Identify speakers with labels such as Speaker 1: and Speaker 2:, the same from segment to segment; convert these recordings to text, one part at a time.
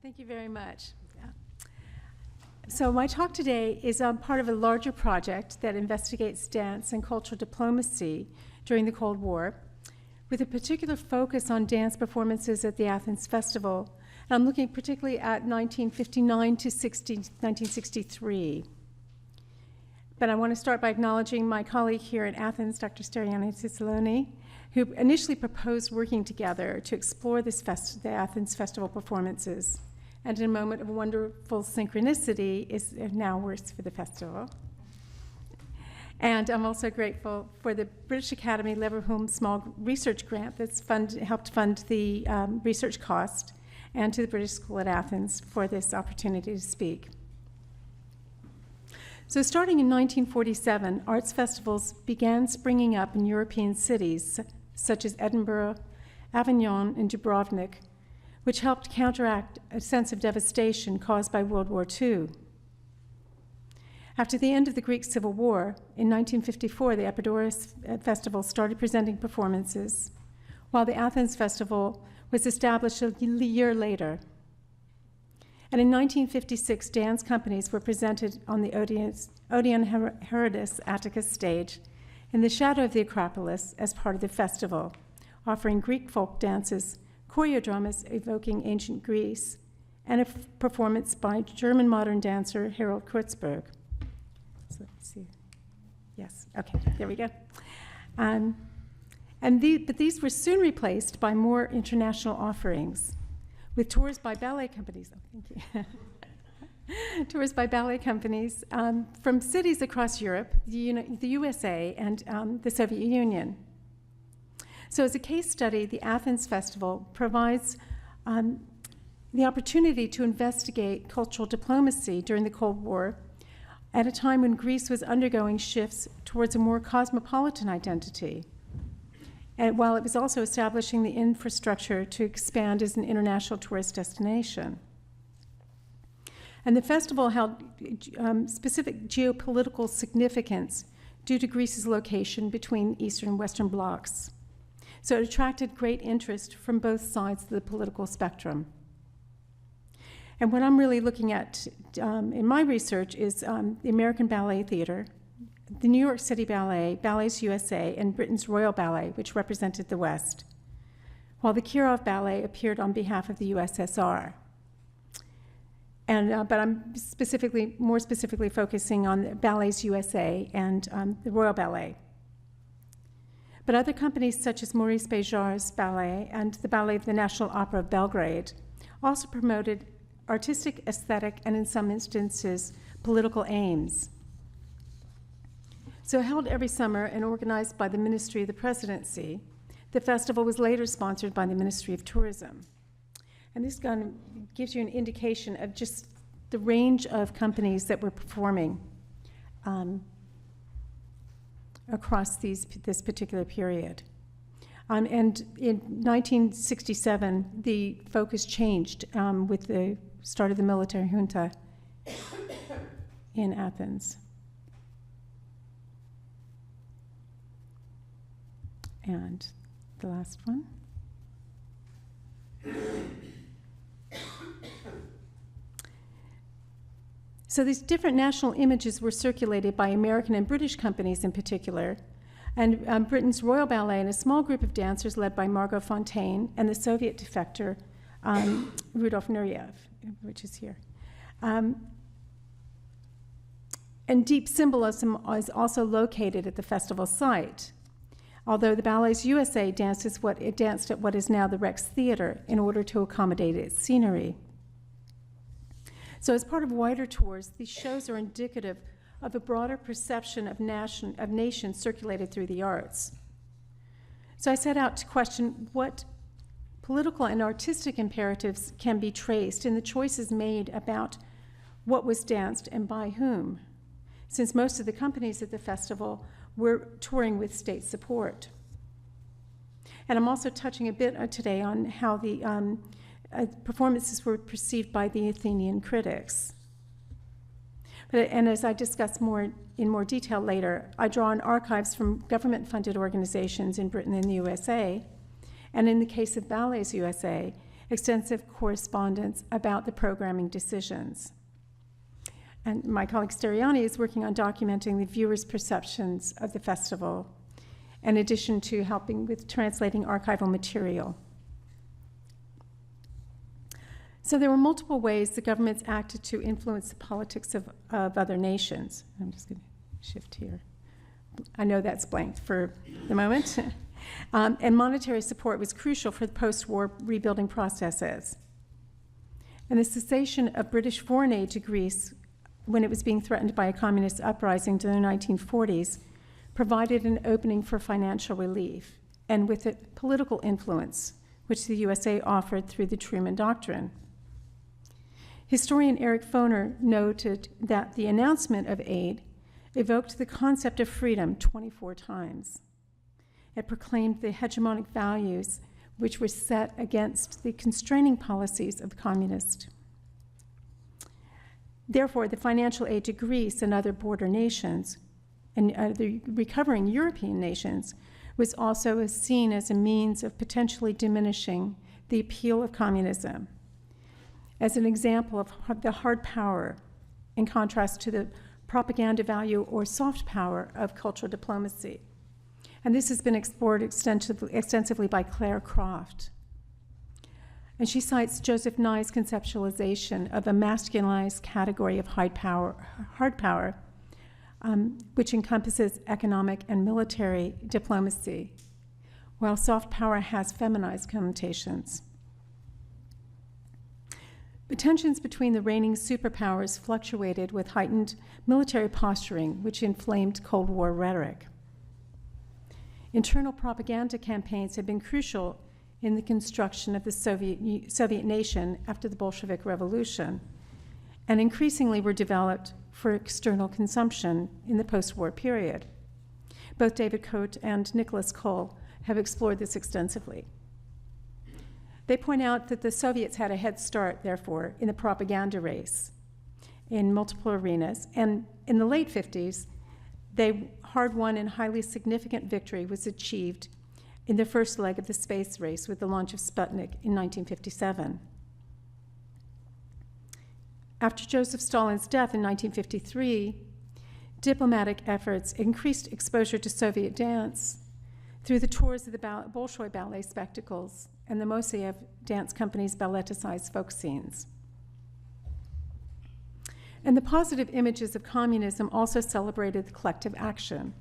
Speaker 1: Thank you very much. So my talk today is part of a larger project that investigates dance and cultural diplomacy during the Cold War, with a particular focus on dance performances at the Athens Festival. And I'm looking particularly at 1959 to 1963. But I want to start by acknowledging my colleague here in Athens, Dr. Steriani Ciceloni, who initially proposed working together to explore the Athens Festival performances. And in a moment of wonderful synchronicity, is now works for the festival. And I'm also grateful for the British Academy Leverhulme Small Research Grant that's helped fund the research cost, and to the British School at Athens for this opportunity to speak. So starting in 1947, arts festivals began springing up in European cities such as Edinburgh, Avignon, and Dubrovnik, which helped counteract a sense of devastation caused by World War II. After the end of the Greek Civil War, in 1954, the Epidaurus Festival started presenting performances, while the Athens Festival was established a year later. And in 1956, dance companies were presented on the Odeon Herodes Atticus stage in the shadow of the Acropolis as part of the festival, offering Greek folk dances, choreodramas evoking ancient Greece, and a performance by German modern dancer Harold Kurtzberg. So let's see. Yes, okay, there we go. But these were soon replaced by more international offerings, with tours by ballet companies. Oh, thank you. Tours by ballet companies from cities across Europe, the USA, and the Soviet Union. So as a case study, the Athens Festival provides the opportunity to investigate cultural diplomacy during the Cold War at a time when Greece was undergoing shifts towards a more cosmopolitan identity, and while it was also establishing the infrastructure to expand as an international tourist destination. And the festival held specific geopolitical significance due to Greece's location between Eastern and Western blocs. So it attracted great interest from both sides of the political spectrum. And what I'm really looking at in my research is the American Ballet Theater, the New York City Ballet, Ballets USA, and Britain's Royal Ballet, which represented the West, while the Kirov Ballet appeared on behalf of the USSR. And, but I'm more specifically focusing on the Ballets USA and the Royal Ballet. But other companies such as Maurice Béjart's ballet and the Ballet of the National Opera of Belgrade also promoted artistic, aesthetic, and in some instances, political aims. So held every summer and organized by the Ministry of the Presidency, the festival was later sponsored by the Ministry of Tourism. And this kind of gives you an indication of just the range of companies that were performing across this particular period. And in 1967, the focus changed with the start of the military junta in Athens. And the last one. So these different national images were circulated by American and British companies in particular, and Britain's Royal Ballet and a small group of dancers led by Margot Fontaine and the Soviet defector Rudolf Nureyev, which is here. And deep symbolism is also located at the festival site, although the Ballets USA danced at what is now the Rex Theater in order to accommodate its scenery. So as part of wider tours, these shows are indicative of a broader perception of nations circulated through the arts. So I set out to question what political and artistic imperatives can be traced in the choices made about what was danced and by whom, since most of the companies at the festival were touring with state support. And I'm also touching a bit today on how the performances were perceived by the Athenian critics. And as I discuss in more detail later, I draw on archives from government-funded organizations in Britain and the USA, and in the case of Ballets USA, extensive correspondence about the programming decisions. And my colleague Steriani is working on documenting the viewers' perceptions of the festival, in addition to helping with translating archival material. So there were multiple ways the governments acted to influence the politics of other nations. I'm just going to shift here. I know that's blanked for the moment. And monetary support was crucial for the post-war rebuilding processes. And the cessation of British foreign aid to Greece when it was being threatened by a communist uprising during the 1940s provided an opening for financial relief, and with it, political influence, which the USA offered through the Truman Doctrine. Historian Eric Foner noted that the announcement of aid evoked the concept of freedom 24 times. It proclaimed the hegemonic values which were set against the constraining policies of the communists. Therefore, the financial aid to Greece and other border nations, and the recovering European nations, was also seen as a means of potentially diminishing the appeal of communism, as an example of the hard power in contrast to the propaganda value or soft power of cultural diplomacy. And this has been explored extensively by Claire Croft. And she cites Joseph Nye's conceptualization of a masculinized category of hard power, which encompasses economic and military diplomacy, while soft power has feminized connotations. The tensions between the reigning superpowers fluctuated with heightened military posturing, which inflamed Cold War rhetoric. Internal propaganda campaigns had been crucial in the construction of the Soviet nation after the Bolshevik Revolution, and increasingly were developed for external consumption in the post-war period. Both David Coate and Nicholas Cole have explored this extensively. They point out that the Soviets had a head start, therefore, in the propaganda race in multiple arenas, and in the late 50s, they hard-won and highly significant victory was achieved in the first leg of the space race with the launch of Sputnik in 1957. After Joseph Stalin's death in 1953, diplomatic efforts increased exposure to Soviet dance through the tours of the Bolshoi ballet spectacles and the Moiseev Dance Company's balleticized folk scenes. And the positive images of communism also celebrated the collective action,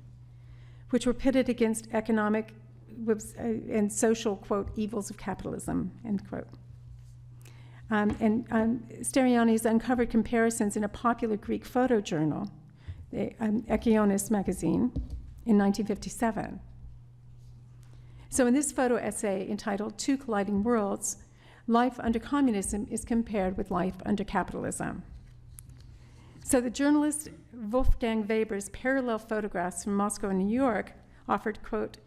Speaker 1: which were pitted against economic and social, quote, evils of capitalism, end quote. Steriani's uncovered comparisons in a popular Greek photojournal, the Ekionis magazine, in 1957. So in this photo essay entitled Two Colliding Worlds, life under communism is compared with life under capitalism. So the journalist Wolfgang Weber's parallel photographs from Moscow and New York offered, quote,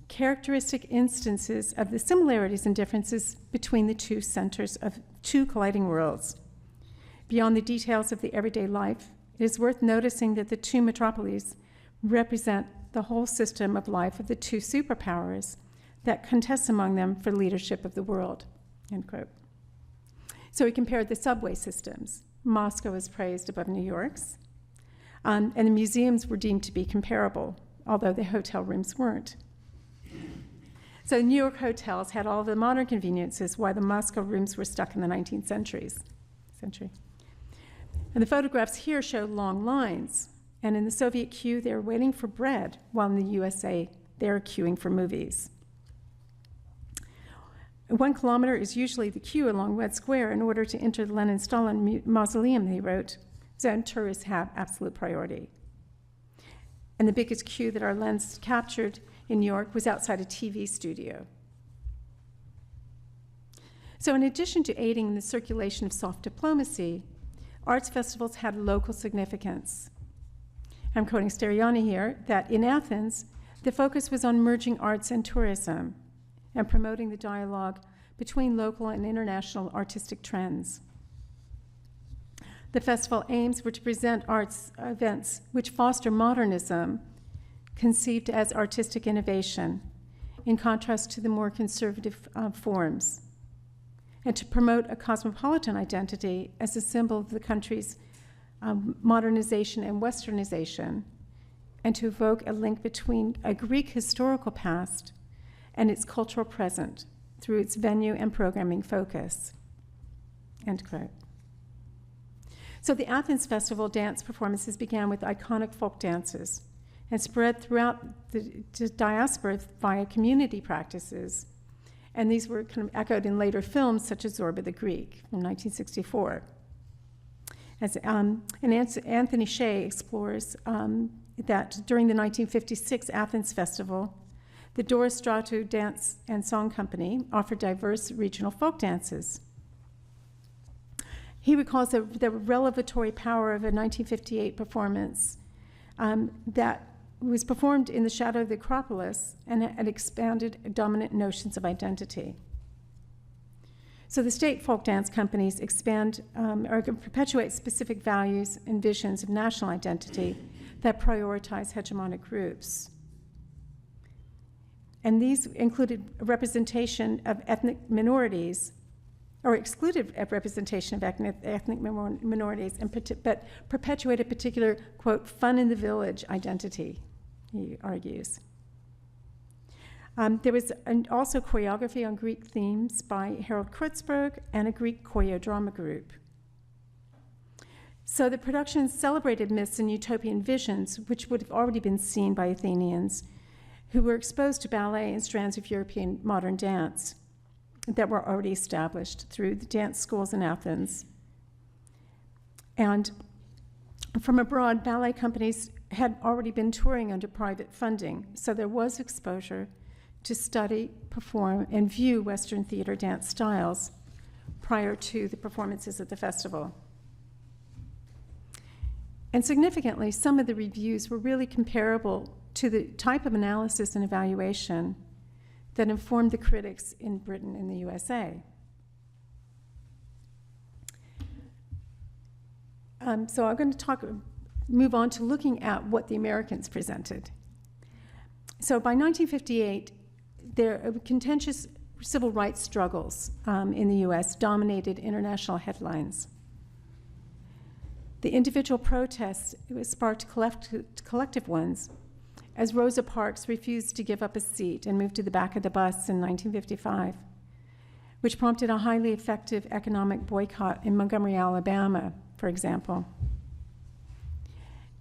Speaker 1: characteristic instances of the similarities and differences between the two centers of two colliding worlds. Beyond the details of the everyday life, it is worth noticing that the two metropolises represent the whole system of life of the two superpowers that contest among them for leadership of the world, end quote. So he compared the subway systems. Moscow is praised above New York's, and the museums were deemed to be comparable, although the hotel rooms weren't. So New York hotels had all the modern conveniences, while the Moscow rooms were stuck in the 19th century. And the photographs here show long lines, and in the Soviet queue, they're waiting for bread, while in the USA, they're queuing for movies. 1 kilometer is usually the queue along Red Square in order to enter the Lenin-Stalin mausoleum, he wrote, so tourists have absolute priority. And the biggest queue that our lens captured in New York was outside a TV studio. So in addition to aiding in the circulation of soft diplomacy, arts festivals had local significance. I'm quoting Steriani here, that in Athens, the focus was on merging arts and tourism and promoting the dialogue between local and international artistic trends. The festival aims were to present arts events which foster modernism, conceived as artistic innovation, in contrast to the more conservative forms. and to promote a cosmopolitan identity as a symbol of the country's modernization and westernization, and to evoke a link between a Greek historical past and its cultural present through its venue and programming focus. End quote. So the Athens Festival dance performances began with iconic folk dances and spread throughout the diaspora via community practices. And these were kind of echoed in later films such as Zorba the Greek from 1964. And Anthony Shea explores that during the 1956 Athens Festival, the Doris Strato Dance and Song Company offered diverse regional folk dances. He recalls the revelatory power of a 1958 performance that was performed in the shadow of the Acropolis and expanded dominant notions of identity. So the state folk dance companies expand or perpetuate specific values and visions of national identity that prioritize hegemonic groups. And these included representation of ethnic minorities, or excluded representation of ethnic minorities, but perpetuated particular, quote, fun in the village identity, he argues. There was also choreography on Greek themes by Harold Kurtzberg and a Greek choreodrama group. So the productions celebrated myths and utopian visions, which would have already been seen by Athenians, who were exposed to ballet and strands of European modern dance that were already established through the dance schools in Athens. And from abroad, ballet companies had already been touring under private funding, so there was exposure to study, perform, and view Western theater dance styles prior to the performances at the festival. And significantly, some of the reviews were really comparable to the type of analysis and evaluation that informed the critics in Britain and the USA. So I'm going to move on to looking at what the Americans presented. So by 1958, contentious civil rights struggles in the US dominated international headlines. The individual protests sparked collective ones, as Rosa Parks refused to give up a seat and moved to the back of the bus in 1955, which prompted a highly effective economic boycott in Montgomery, Alabama, for example.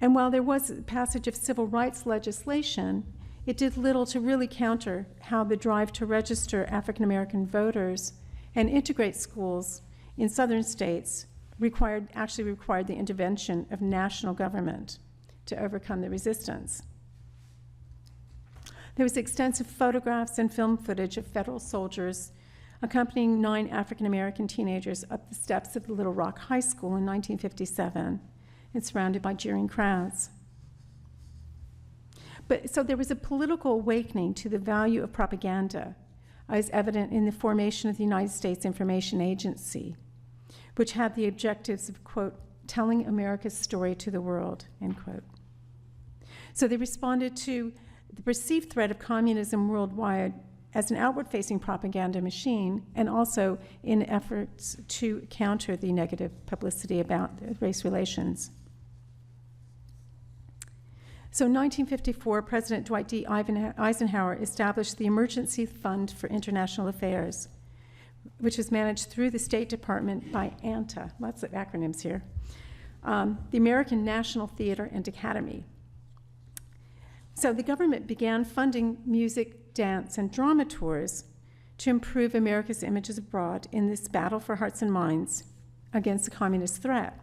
Speaker 1: And while there was passage of civil rights legislation, it did little to really counter how the drive to register African American voters and integrate schools in southern states actually required the intervention of national government to overcome the resistance. There was extensive photographs and film footage of federal soldiers accompanying 9 African American teenagers up the steps of the Little Rock High School in 1957 and surrounded by jeering crowds. So there was a political awakening to the value of propaganda, as evident in the formation of the United States Information Agency, which had the objectives of, quote, telling America's story to the world, end quote. So they responded to the perceived threat of communism worldwide as an outward-facing propaganda machine, and also in efforts to counter the negative publicity about race relations. So in 1954, President Dwight D. Eisenhower established the Emergency Fund for International Affairs, which was managed through the State Department by ANTA, lots of acronyms here, the American National Theater and Academy. So the government began funding music, dance, and drama tours to improve America's images abroad in this battle for hearts and minds against the communist threat.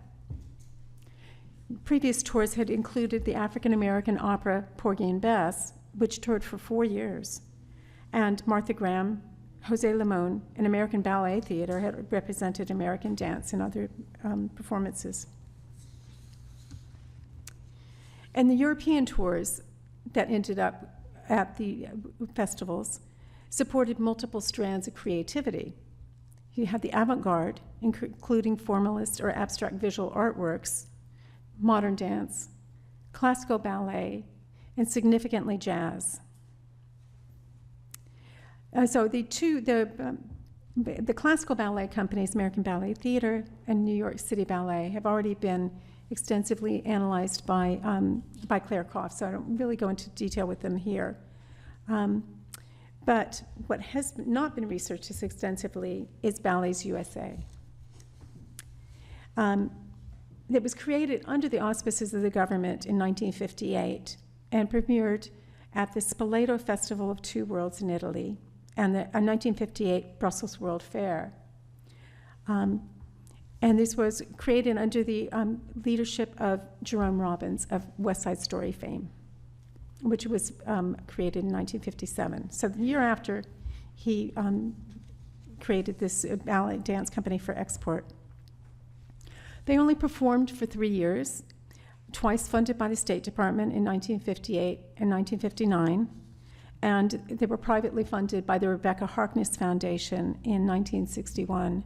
Speaker 1: Previous tours had included the African American opera Porgy and Bess, which toured for 4 years, and Martha Graham, Jose Limon, and American Ballet Theater had represented American dance in other performances. And the European tours that ended up at the festivals supported multiple strands of creativity. You had the avant-garde, including formalist or abstract visual artworks, modern dance, classical ballet, and significantly jazz. So the the classical ballet companies, American Ballet Theater and New York City Ballet, have already been extensively analyzed by Claire Koff, so I don't really go into detail with them here. But what has not been researched as extensively is Ballets USA. It was created under the auspices of the government in 1958 and premiered at the Athens Festival of Two Worlds in Italy and the 1958 Brussels World Fair. And this was created under the leadership of Jerome Robbins of West Side Story fame, which was created in 1957. So the year after, he created this ballet dance company for export. They only performed for 3 years, twice funded by the State Department in 1958 and 1959, and they were privately funded by the Rebecca Harkness Foundation in 1961.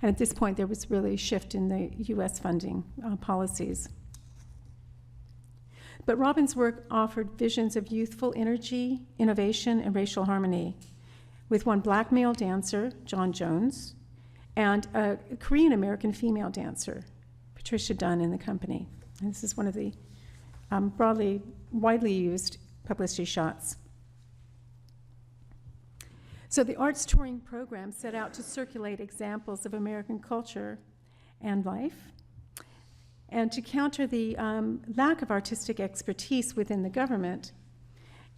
Speaker 1: And at this point, there was really a shift in the U.S. funding policies. But Robbins' work offered visions of youthful energy, innovation, and racial harmony, with one black male dancer, John Jones, and a Korean-American female dancer, Patricia Dunn, in the company. And this is one of the widely used publicity shots. So the arts touring program set out to circulate examples of American culture and life, and to counter the lack of artistic expertise within the government,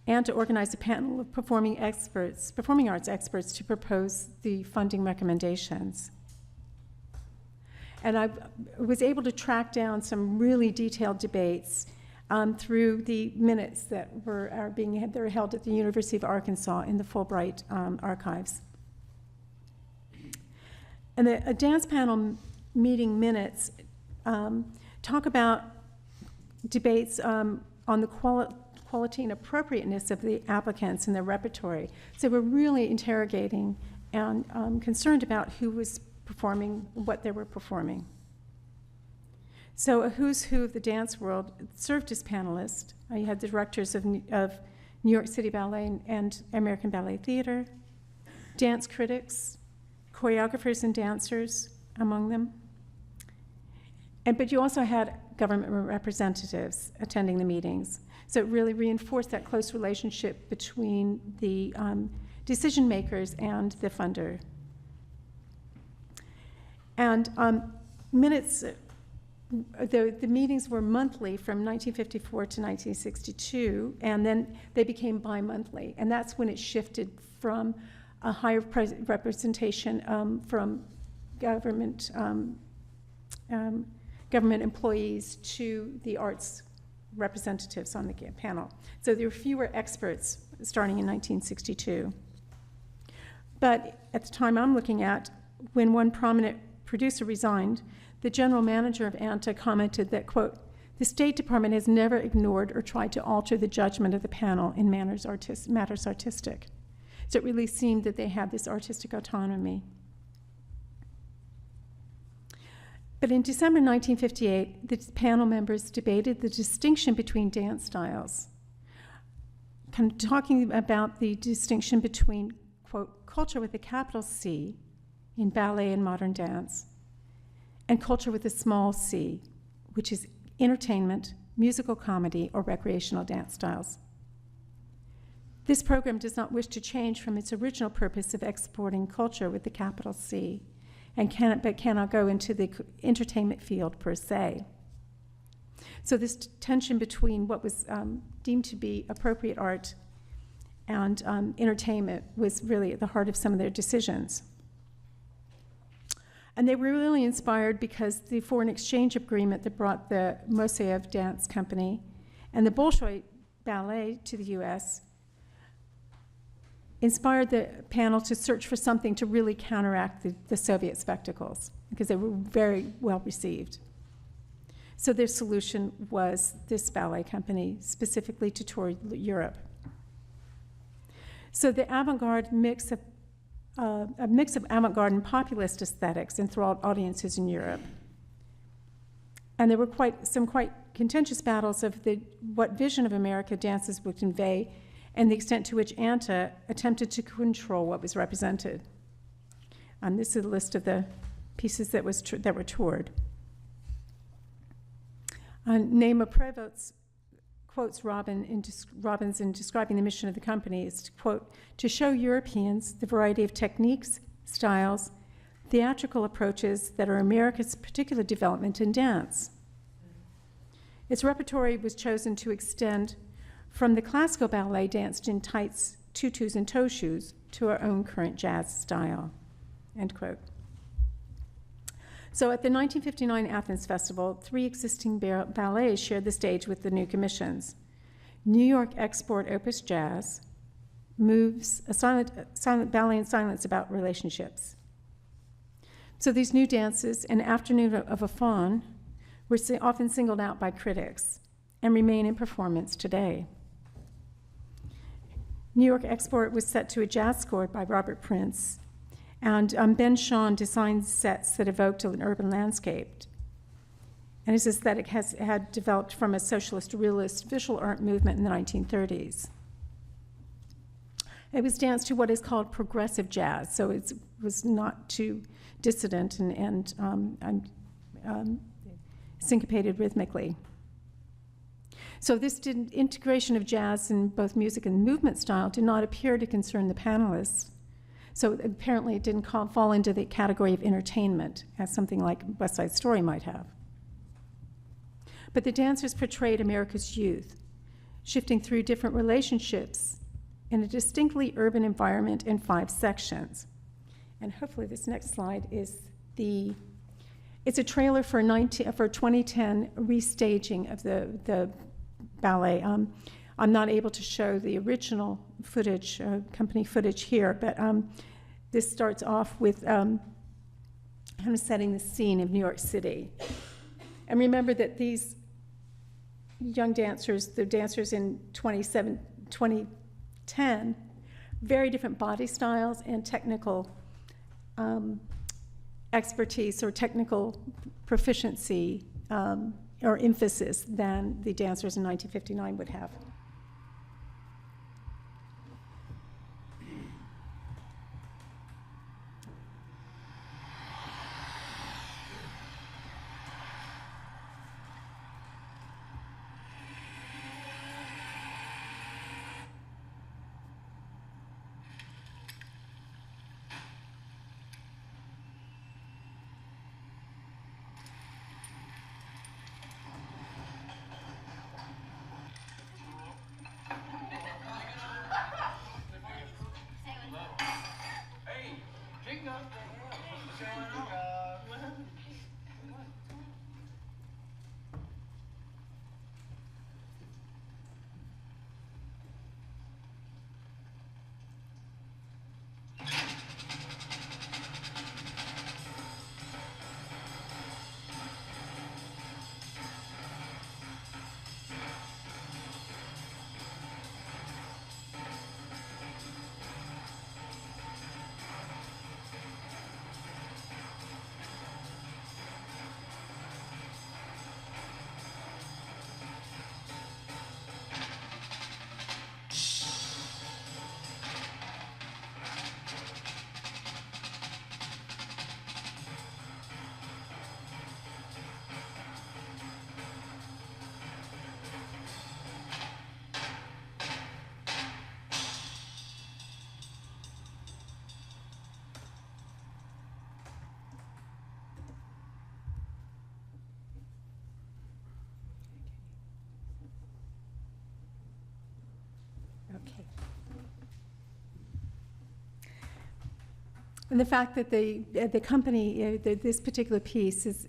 Speaker 1: and to organize a panel of performing arts experts to propose the funding recommendations. And I was able to track down some really detailed debates through the minutes that were held at the University of Arkansas in the Fulbright archives. And a dance panel meeting minutes talk about debates on the quality and appropriateness of the applicants and their repertory. So we're really interrogating and concerned about who was performing what they were performing. So a who's who of the dance world served as panelists. You had the directors of New York City Ballet and American Ballet Theater, dance critics, choreographers and dancers among them. But you also had government representatives attending the meetings. So it really reinforced that close relationship between the decision makers and the funder. And minutes, the meetings were monthly from 1954 to 1962, and then they became bi-monthly. And that's when it shifted from a higher representation from government employees to the arts representatives on the panel. So there were fewer experts starting in 1962. But at the time I'm looking at, when one prominent producer resigned, the general manager of ANTA commented that, quote, "The State Department has never ignored or tried to alter the judgment of the panel in matters artistic." So it really seemed that they had this artistic autonomy. But in December 1958, the panel members debated the distinction between dance styles, kind of talking about the distinction between, quote, culture with a capital C in ballet and modern dance, and culture with a small c, which is entertainment, musical comedy, or recreational dance styles. This program does not wish to change from its original purpose of exporting culture with the capital C, and cannot go into the entertainment field per se. So this tension between what was deemed to be appropriate art and entertainment was really at the heart of some of their decisions. And they were really inspired because the foreign exchange agreement that brought the Moseyev Dance Company and the Bolshoi Ballet to the U.S. inspired the panel to search for something to really counteract the Soviet spectacles, because they were very well received. So their solution was this ballet company, specifically to tour Europe. So the avant-garde mix of a mix of avant-garde and populist aesthetics enthralled audiences in Europe. And there were some quite contentious battles of what vision of America dances would convey and the extent to which ANTA attempted to control what was represented. This is a list of the pieces that were toured. Nema Prevost quotes Robbins in describing the mission of the company is, quote, to show Europeans the variety of techniques, styles, theatrical approaches that are America's particular development in dance. Its repertory was chosen to extend from the classical ballet danced in tights, tutus, and toe shoes to our own current jazz style, end quote. So at the 1959 Athens Festival, 3 existing ballets shared the stage with the new commissions. New York Export Opus Jazz, Moves, a silent ballet in silence about relationships. So these new dances, An Afternoon of a Faun, were often singled out by critics and remain in performance today. New York Export was set to a jazz score by Robert Prince, and Ben Shawn designed sets that evoked an urban landscape. And his aesthetic had developed from a socialist realist visual art movement in the 1930s. It was danced to what is called progressive jazz, so it was not too dissident and syncopated rhythmically. So this integration of jazz in both music and movement style did not appear to concern the panelists. So apparently it didn't fall into the category of entertainment, as something like West Side Story might have. But the dancers portrayed America's youth, shifting through different relationships in a distinctly urban environment in 5 sections. And hopefully this next slide is it's a trailer for 2010 restaging of the ballet. I'm not able to show the original footage, company footage here, but this starts off with kind of setting the scene of New York City. And remember that these young dancers, the dancers in 2010, very different body styles and technical expertise or technical proficiency or emphasis than the dancers in 1959 would have. Okay. And the fact that the company, this particular piece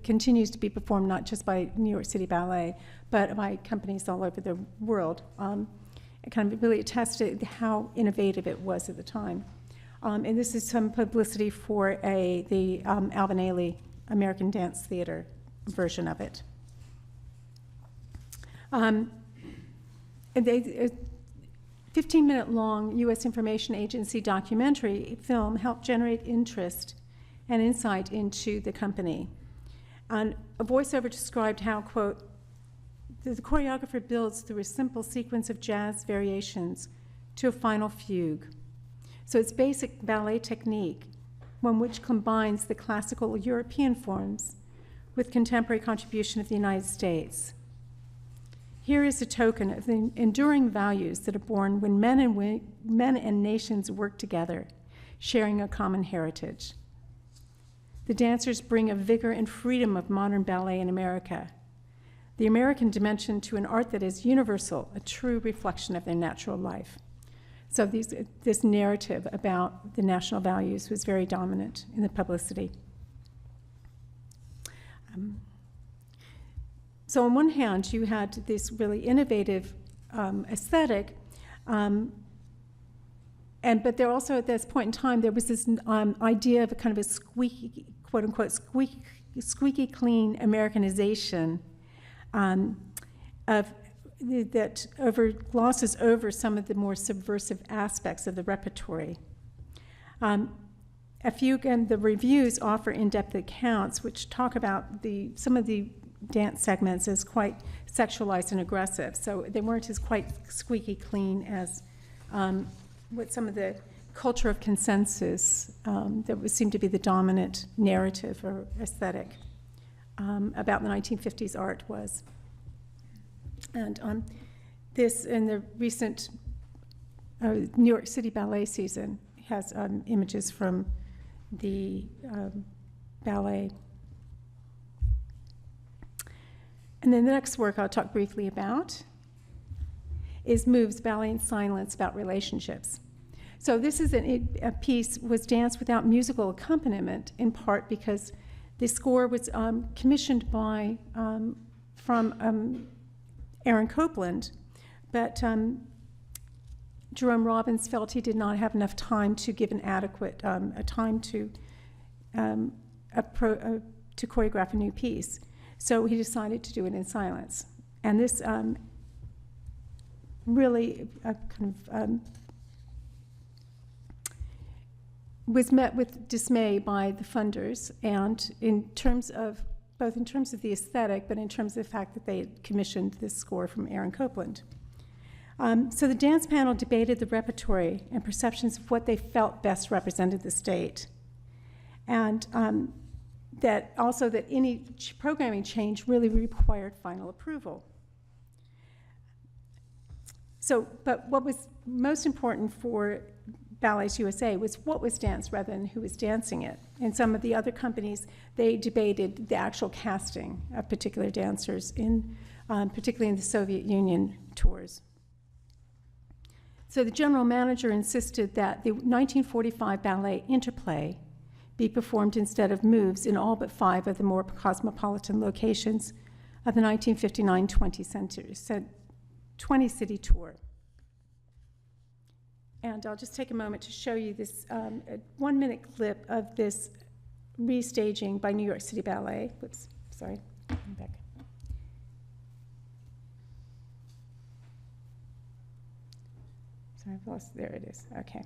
Speaker 1: continues to be performed not just by New York City Ballet, but by companies all over the world, it kind of really attests to how innovative it was at the time. And this is some publicity for the Alvin Ailey American Dance Theater version of it. And 15-minute long U.S. Information Agency documentary film helped generate interest and insight into the company. And a voiceover described how, quote, the choreographer builds through a simple sequence of jazz variations to a final fugue. So it's basic ballet technique one which combines the classical European forms with contemporary contribution of the United States. Here is a token of the enduring values that are born when men and nations work together, sharing a common heritage. The dancers bring a vigor and freedom of modern ballet in America, the American dimension to an art that is universal, a true reflection of their natural life. So this narrative about the national values was very dominant in the publicity. So on one hand, you had this really innovative aesthetic, but there also, at this point in time, there was this idea of a kind of a squeaky, quote unquote, squeaky clean Americanization that glosses over some of the more subversive aspects of the repertory. Again, the reviews offer in-depth accounts which talk about some of the dance segments as quite sexualized and aggressive. So they weren't as quite squeaky clean as what some of the culture of consensus that would seem to be the dominant narrative or aesthetic about the 1950s art was. And this, in the recent New York City ballet season, has images from the ballet. And then the next work I'll talk briefly about is Moves, Ballet in Silence, about relationships. So this is a piece was danced without musical accompaniment, in part because the score was commissioned by, from Aaron Copland, but Jerome Robbins felt he did not have enough time to give an adequate time to choreograph a new piece. So he decided to do it in silence. And this really was met with dismay by the funders, and both in terms of the aesthetic, but in terms of the fact that they had commissioned this score from Aaron Copland. So the dance panel debated the repertory and perceptions of what they felt best represented the state. And that any programming change really required final approval. So, but what was most important for Ballets USA was what was danced rather than who was dancing it. And some of the other companies, they debated the actual casting of particular dancers, particularly in the Soviet Union tours. So the general manager insisted that the 1945 ballet Interplay be performed instead of Moves in all but 5 of the more cosmopolitan locations of the 1959 20-city tour. And I'll just take a moment to show you this 1-minute clip of this restaging by New York City Ballet. Whoops, sorry, I'm back. Sorry, I've lost, there it is, okay.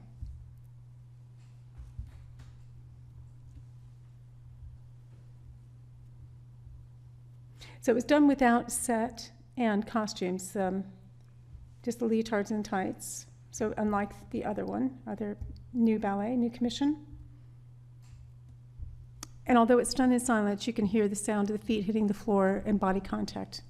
Speaker 1: So it was done without set and costumes, just the leotards and tights. So unlike the other new ballet, new commission. And although it's done in silence, you can hear the sound of the feet hitting the floor and body contact.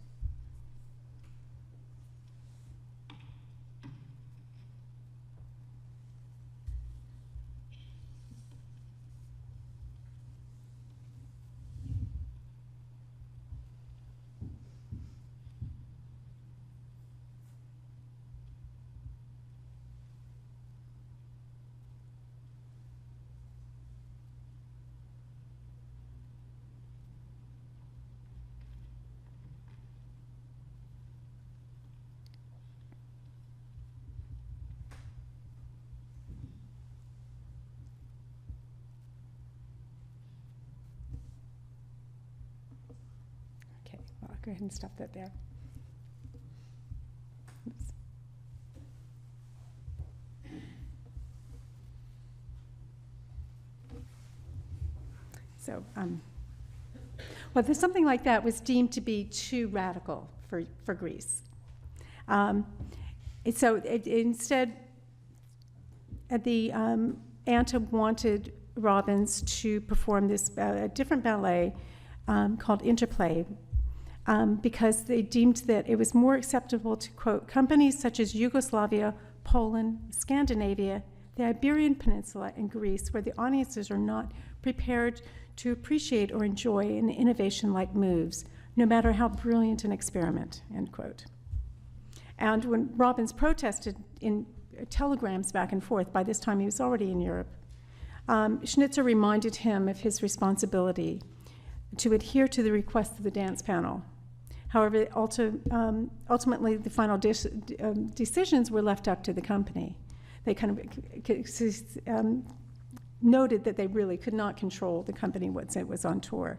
Speaker 1: I'll go ahead and stop that there. Oops. So, well, there's something like that was deemed to be too radical for Greece. Instead, the ANTA wanted Robbins to perform this different ballet called Interplay, because they deemed that it was more acceptable to, quote, companies such as Yugoslavia, Poland, Scandinavia, the Iberian Peninsula, and Greece, where the audiences are not prepared to appreciate or enjoy an innovation like moves, no matter how brilliant an experiment, end quote. And when Robbins protested in telegrams back and forth, by this time he was already in Europe, Schnitzer reminded him of his responsibility to adhere to the request of the dance panel. However, ultimately, the final decisions were left up to the company. They kind of noted that they really could not control the company once it was on tour.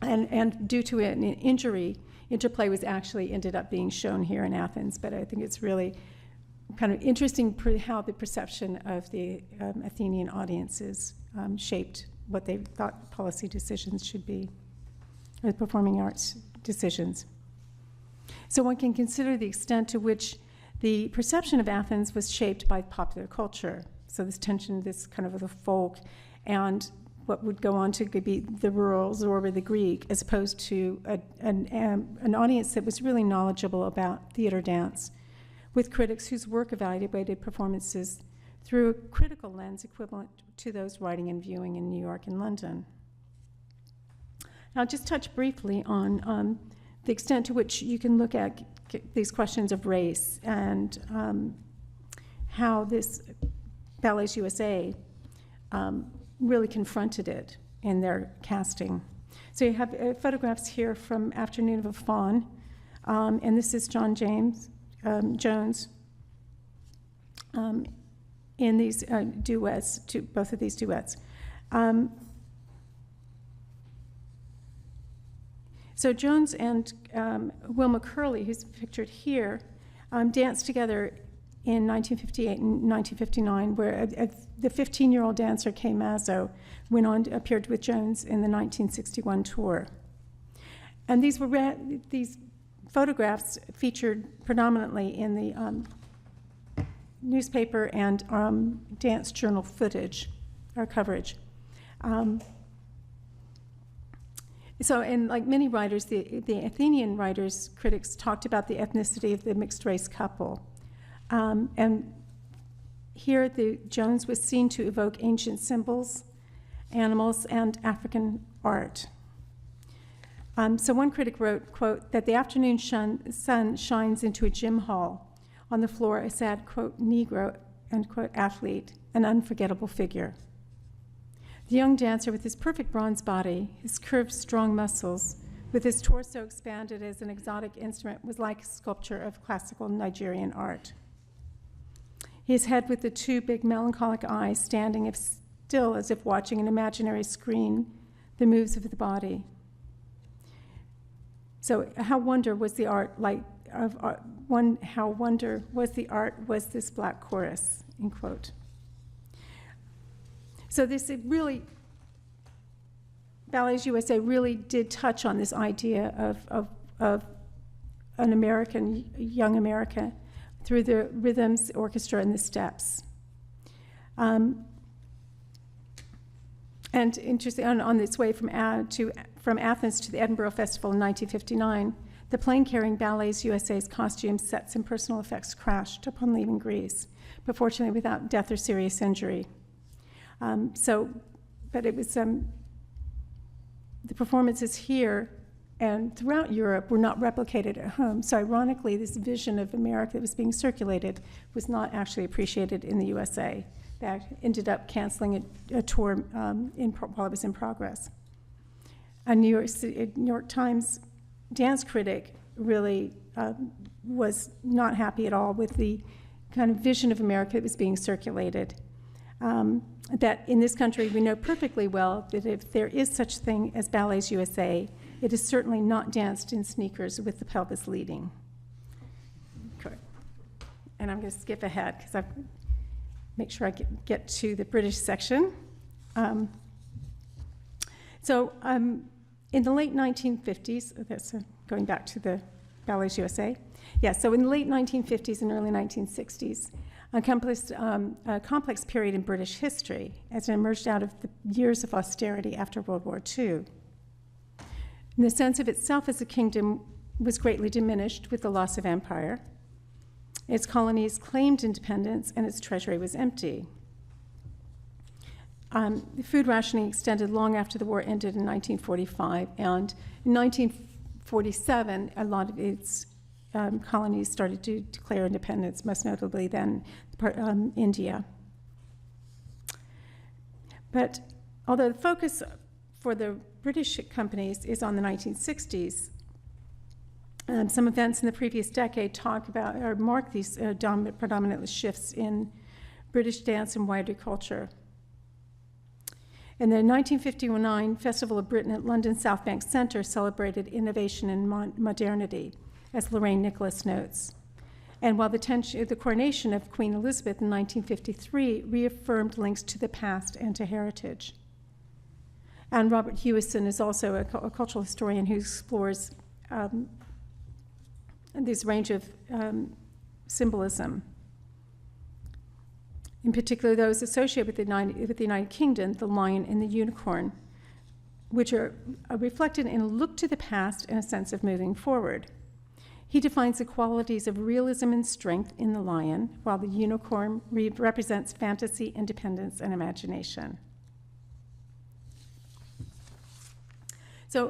Speaker 1: And due to an injury, Interplay was actually ended up being shown here in Athens, but I think it's really kind of interesting how the perception of the Athenian audiences shaped what they thought policy decisions should be, or the performing arts decisions. So one can consider the extent to which the perception of Athens was shaped by popular culture. So this tension, this kind of the folk, and what would go on to be the rural Zorba the Greek, as opposed to an audience that was really knowledgeable about theater dance, with critics whose work evaluated performances through a critical lens equivalent to those writing and viewing in New York and London. Now, I'll just touch briefly on the extent to which you can look at these questions of race and how this Ballets USA really confronted it in their casting. So you have photographs here from Afternoon of a Faun, and this is John Jones in these duets, both of these duets. So Jones and Wilma Curley, who's pictured here, danced together in 1958 and 1959, where the 15-year-old dancer Kay Mazzo went on to appeared with Jones in the 1961 tour. And these photographs featured predominantly in the newspaper and dance journal footage or coverage. So, and like many writers, the Athenian writers, critics talked about the ethnicity of the mixed-race couple. And here, Jones was seen to evoke ancient symbols, animals, and African art. So one critic wrote, quote, that the afternoon sun shines into a gym hall. On the floor, a sad, quote, Negro, end quote, athlete, an unforgettable figure. The young dancer with his perfect bronze body, his curved, strong muscles, with his torso expanded as an exotic instrument, was like a sculpture of classical Nigerian art. His head with the two big melancholic eyes standing still as if watching an imaginary screen, the moves of the body. So how wonder was the art how wonder was the art was this black chorus, end quote. So this Ballets USA really did touch on this idea of an American, young America, through the rhythms, orchestra, and the steps. And interesting, on its way from Athens to the Edinburgh Festival in 1959, the plane carrying Ballets USA's costumes, sets, and personal effects crashed upon leaving Greece, but fortunately without death or serious injury. But it was the performances here and throughout Europe were not replicated at home. So ironically, this vision of America that was being circulated was not actually appreciated in the USA. That ended up canceling a tour while it was in progress. A New York Times dance critic really was not happy at all with the kind of vision of America that was being circulated. That in this country, we know perfectly well that if there is such thing as Ballets USA, it is certainly not danced in sneakers with the pelvis leading. Okay. And I'm going to skip ahead because I make sure I get to the British section. In the late 1950s, that's going back to the Ballets USA. Yeah, so in the late 1950s and early 1960s, a complex period in British history as it emerged out of the years of austerity after World War II. And the sense of itself as a kingdom was greatly diminished with the loss of empire. Its colonies claimed independence, and its treasury was empty. The food rationing extended long after the war ended in 1945, and in 1947, a lot of its colonies started to declare independence, most notably then India. But although the focus for the British companies is on the 1960s, some events in the previous decade talk about or mark these predominant shifts in British dance and wider culture. In the 1959 Festival of Britain at London South Bank Centre celebrated innovation and modernity, as Lorraine Nicholas notes. And while the coronation of Queen Elizabeth in 1953 reaffirmed links to the past and to heritage. And Robert Hewison is also a cultural historian who explores this range of symbolism. In particular, those associated with the United Kingdom, the lion and the unicorn, which are reflected in a look to the past and a sense of moving forward. He defines the qualities of realism and strength in the lion, while the unicorn represents fantasy, independence, and imagination. So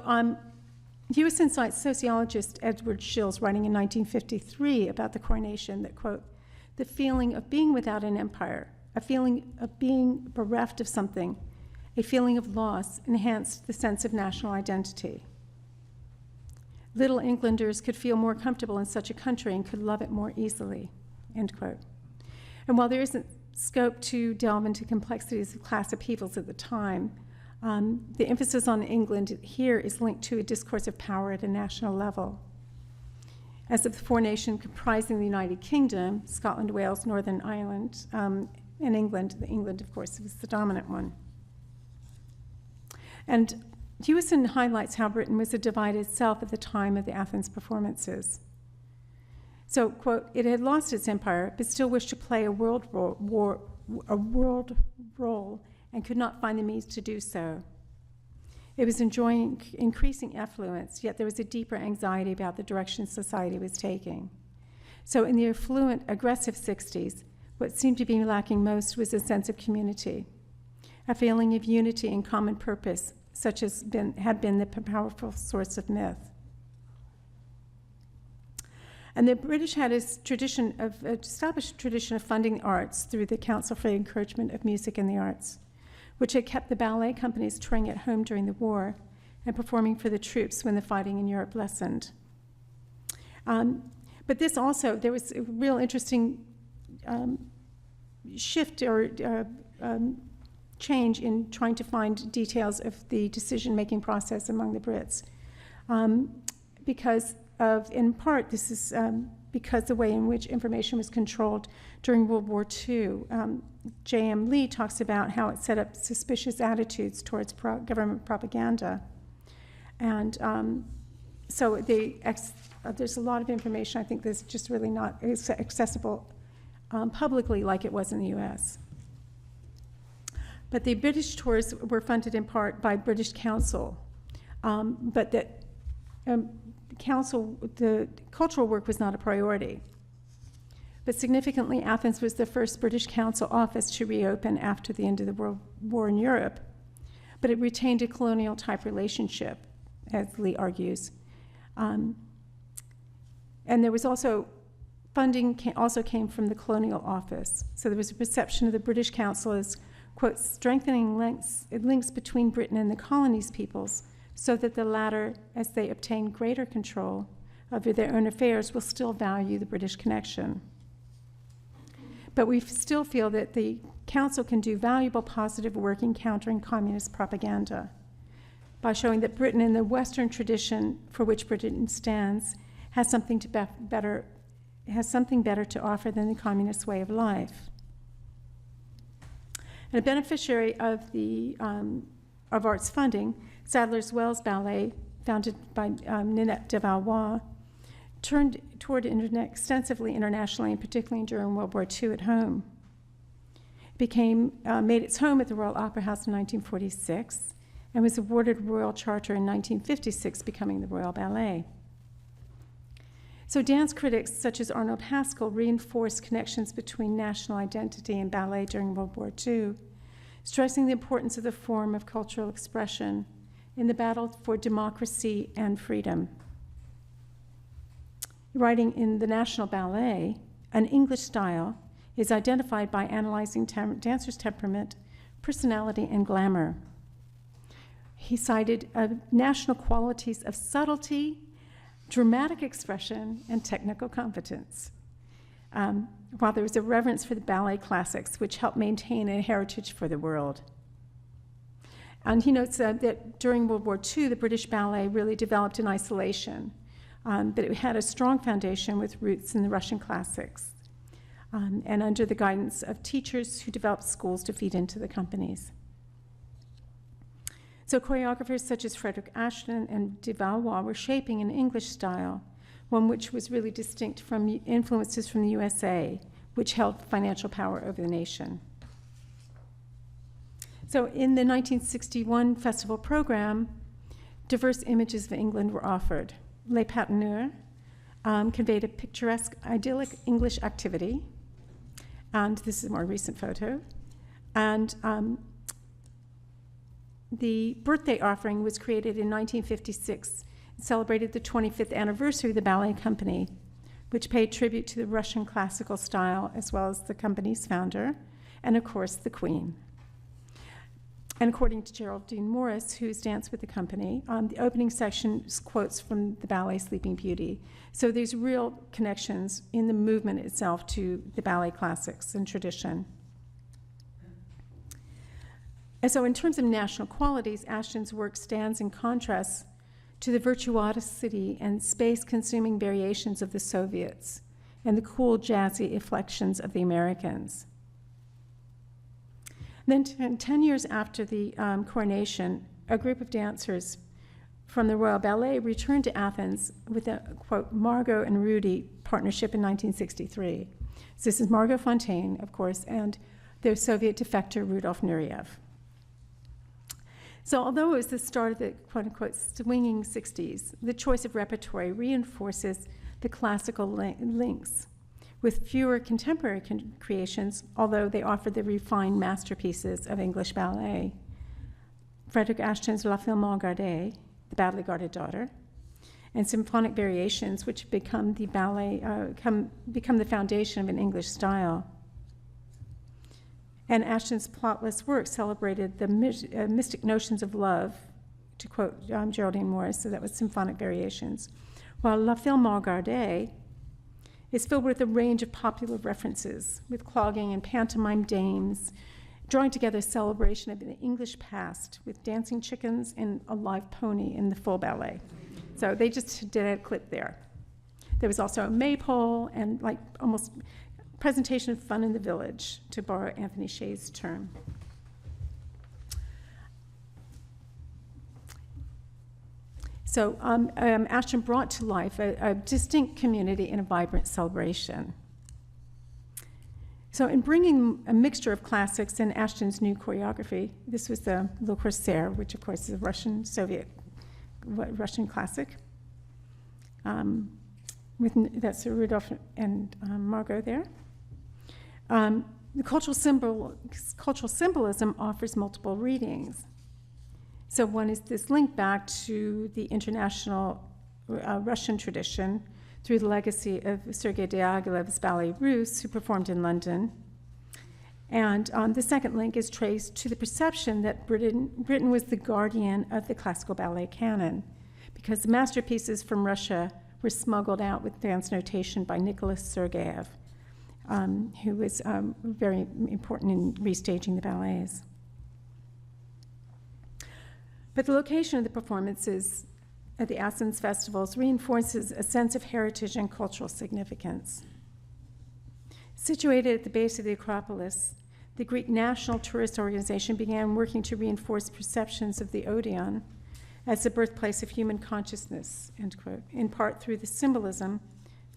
Speaker 1: Hewison cites sociologist Edward Shills writing in 1953 about the coronation that, quote, the feeling of being without an empire, a feeling of being bereft of something, a feeling of loss enhanced the sense of national identity. Little Englanders could feel more comfortable in such a country and could love it more easily, end quote. And while there isn't scope to delve into complexities of class upheavals at the time, the emphasis on England here is linked to a discourse of power at a national level. As of the four nations comprising the United Kingdom, Scotland, Wales, Northern Ireland, and England, of course, was the dominant one. And Hewison highlights how Britain was a divided South at the time of the Athens performances. So, quote, it had lost its empire, but still wished to play a world role and could not find the means to do so. It was enjoying increasing affluence, yet there was a deeper anxiety about the direction society was taking. So in the affluent, aggressive 60s, what seemed to be lacking most was a sense of community, a feeling of unity and common purpose, such as had been the powerful source of myth. And the British had established a tradition of funding the arts through the Council for the Encouragement of Music and the Arts, which had kept the ballet companies touring at home during the war and performing for the troops when the fighting in Europe lessened. But this also, there was a real interesting shift or change in trying to find details of the decision-making process among the Brits. Because of, in part, this is because the way in which information was controlled during World War II. J.M. Lee talks about how it set up suspicious attitudes towards government propaganda. And so there's a lot of information, I think, that's just really not accessible publicly like it was in the US. But the British tours were funded in part by British Council, but that the cultural work was not a priority. But significantly, Athens was the first British Council office to reopen after the end of the World War in Europe, but it retained a colonial-type relationship, as Lee argues. And there was also, funding also came from the colonial office. So there was a perception of the British Council as, quote, strengthening links between Britain and the colonies' peoples, so that the latter, as they obtain greater control over their own affairs, will still value the British connection. But we still feel that the Council can do valuable positive work in countering communist propaganda by showing that Britain, in the Western tradition for which Britain stands, has something better to offer than the communist way of life. And a beneficiary of the of arts funding, Sadler's Wells Ballet, founded by Ninette de Valois, turned toward extensively internationally, and particularly during World War II at home. It made its home at the Royal Opera House in 1946 and was awarded a Royal Charter in 1956, becoming the Royal Ballet. So dance critics such as Arnold Haskell reinforced connections between national identity and ballet during World War II, stressing the importance of the form of cultural expression in the battle for democracy and freedom. Writing in the National Ballet, an English style is identified by analyzing dancers' temperament, personality, and glamour. He cited national qualities of subtlety, dramatic expression, and technical competence, while there was a reverence for the ballet classics, which helped maintain a heritage for the world. And he notes that during World War II, the British ballet really developed in isolation, but it had a strong foundation with roots in the Russian classics, and under the guidance of teachers who developed schools to feed into the companies. So choreographers such as Frederick Ashton and de Valois were shaping an English style, one which was really distinct from influences from the USA, which held financial power over the nation. So in the 1961 festival program, diverse images of England were offered. Les Patineurs conveyed a picturesque, idyllic English activity, and this is a more recent photo. And the birthday offering was created in 1956 and celebrated the 25th anniversary of the Ballet Company, which paid tribute to the Russian classical style as well as the company's founder, and of course, the Queen. And according to Geraldine Morris, who's danced with the company, the opening section quotes from the ballet Sleeping Beauty. So there's real connections in the movement itself to the ballet classics and tradition. And so in terms of national qualities, Ashton's work stands in contrast to the virtuosity and space-consuming variations of the Soviets and the cool, jazzy inflections of the Americans. Then 10 years after the coronation, a group of dancers from the Royal Ballet returned to Athens with a, quote, Margot and Rudy partnership in 1963. So this is Margot Fontaine, of course, and their Soviet defector, Rudolf Nureyev. So although it was the start of the, quote unquote, swinging 60s, the choice of repertory reinforces the classical links with fewer contemporary creations, although they offer the refined masterpieces of English ballet. Frederick Ashton's La Fille Mal Gardée, the badly guarded daughter, and symphonic variations, which become the ballet, become the foundation of an English style. And Ashton's plotless work celebrated the mystic notions of love, to quote Geraldine Morris, so that was symphonic variations, while La Fille Mal Gardée is filled with a range of popular references, with clogging and pantomime dames, drawing together a celebration of the English past with dancing chickens and a live pony in the full ballet. So they just did a clip there. There was also a maypole and like almost presentation of fun in the village, to borrow Anthony Shea's term. So Ashton brought to life a distinct community and a vibrant celebration. So in bringing a mixture of classics and Ashton's new choreography, this was the Le Corsaire, which of course is a Russian classic. That's Rudolph and Margot there. The cultural symbolism offers multiple readings. So one is this link back to the international Russian tradition through the legacy of Sergei Diaghilev's Ballet Russe, who performed in London. And the second link is traced to the perception that Britain was the guardian of the classical ballet canon, because the masterpieces from Russia were smuggled out with dance notation by Nicholas Sergeyev, who was very important in restaging the ballets. But the location of the performances at the Athens Festivals reinforces a sense of heritage and cultural significance. Situated at the base of the Acropolis, the Greek National Tourist Organization began working to reinforce perceptions of the Odeon as the birthplace of human consciousness, end quote, in part through the symbolism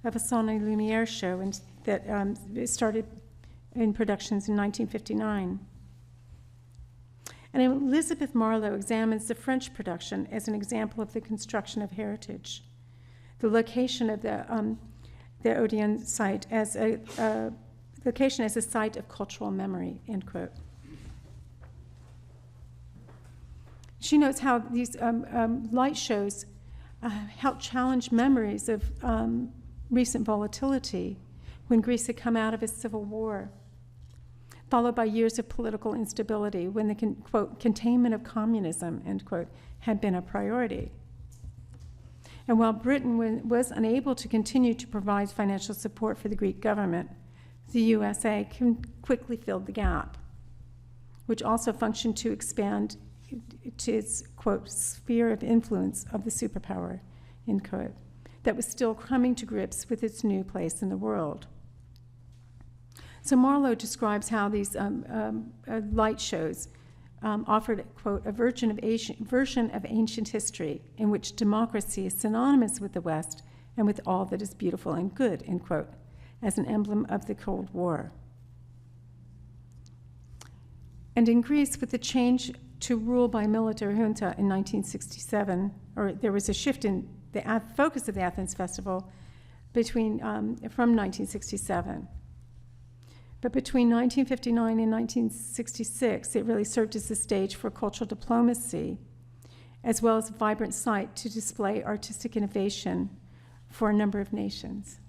Speaker 1: of a Saint Lumiere show that started in productions in 1959. And Elizabeth Marlowe examines the French production as an example of the construction of heritage. The location of the Odeon site as a location as a site of cultural memory, end quote. She notes how these light shows help challenge memories of recent volatility when Greece had come out of a civil war, followed by years of political instability when the, quote, containment of communism, end quote, had been a priority. And while Britain was unable to continue to provide financial support for the Greek government, the USA quickly filled the gap, which also functioned to expand to its, quote, sphere of influence of the superpower, end quote, that was still coming to grips with its new place in the world. So Marlowe describes how these light shows offered, quote, a version of ancient history in which democracy is synonymous with the West and with all that is beautiful and good, end quote, as an emblem of the Cold War. And in Greece, with the change to rule by military junta in 1967, or there was a shift in the focus of the Athens Festival from 1967. But between 1959 and 1966, it really served as the stage for cultural diplomacy, as well as a vibrant site to display artistic innovation for a number of nations.